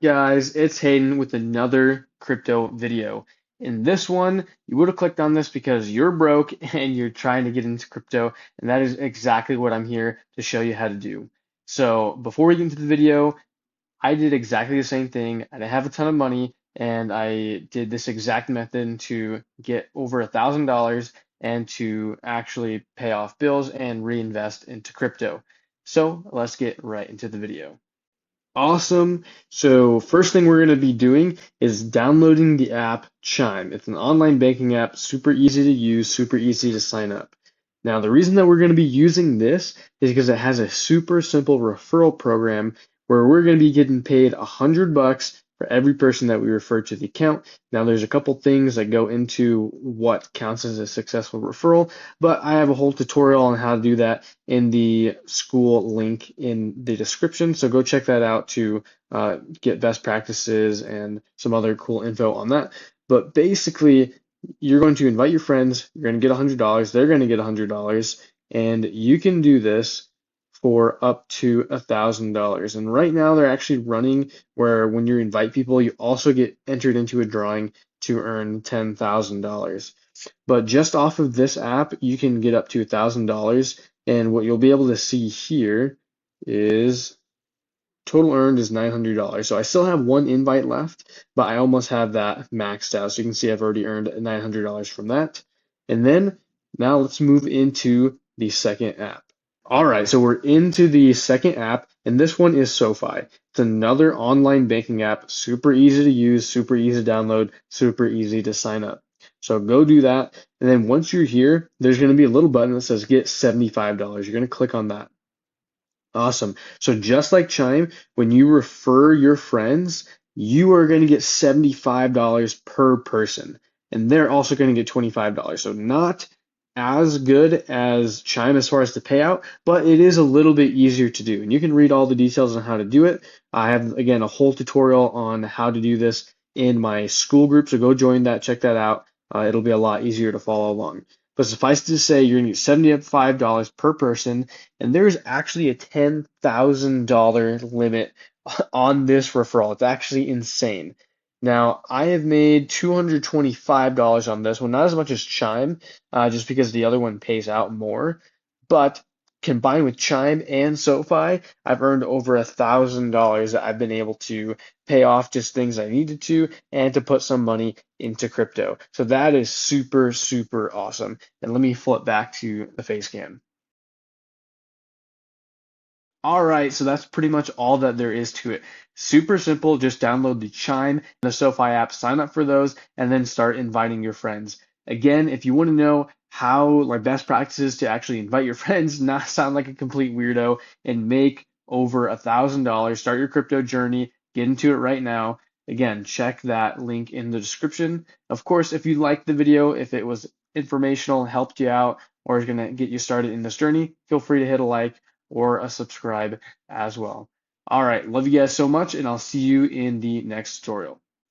Guys, it's Hayden with another crypto video. In this one, you would have clicked on this because you're broke and you're trying to get into crypto, and that is exactly what I'm here to show you how to do. So before we get into the video, I did exactly the same thing. I didn't have a ton of money, and I did this exact method to get over $1,000 and to actually pay off bills and reinvest into crypto. So let's get right into the video. Awesome. So first thing we're going to be doing is downloading the app Chime. It's an online banking app, super easy to use, super easy to sign up. Now, the reason that we're going to be using this is because it has a super simple referral program where we're going to be getting paid $100 for every person that we refer to the account. Now, there's a couple things that go into what counts as a successful referral, but I have a whole tutorial on how to do that in the school link in the description. So go check that out to get best practices and some other cool info on that. But basically, you're going to invite your friends, you're going to get $100, they're going to get $100, and you can do this for up to $1,000. And right now they're actually running where when you invite people, you also get entered into a drawing to earn $10,000. But just off of this app, you can get up to $1,000. And what you'll be able to see here is total earned is $900. So I still have one invite left, but I almost have that maxed out. So you can see I've already earned $900 from that. And then now let's move into the second app. All right, so we're into the second app, and this one is SoFi. It's another online banking app, super easy to use, super easy to download, super easy to sign up. So go do that, and then once you're here, there's going to be a little button that says get $75. You're going to click on that. Awesome. So just like Chime, when you refer your friends, you are going to get $75 per person, and they're also going to get $25. So not as good as Chime as far as the payout, but it is a little bit easier to do. And you can read all the details on how to do it. I have, again, a whole tutorial on how to do this in my school group, so go join that, check that out. It'll be a lot easier to follow along. But suffice to say, you're going to get $75 per person, and there's actually a $10,000 limit on this referral. It's actually insane. Now, I have made $225 on this one, not as much as Chime, just because the other one pays out more. But combined with Chime and SoFi, I've earned over $1,000 that I've been able to pay off just things I needed to and to put some money into crypto. So that is super, super awesome. And let me flip back to the face cam. All right, so that's pretty much all that there is to it. Super simple. Just download the Chime and the SoFi app, sign up for those, and then start inviting your friends. Again, if you want to know how like best practices to actually invite your friends, not sound like a complete weirdo, and make over $1,000, start your crypto journey, get into it right now. Again, check that link in the description. Of course, if you liked the video, if it was informational, helped you out, or is going to get you started in this journey, feel free to hit a like or a subscribe as well. All right, love you guys so much, and I'll see you in the next tutorial.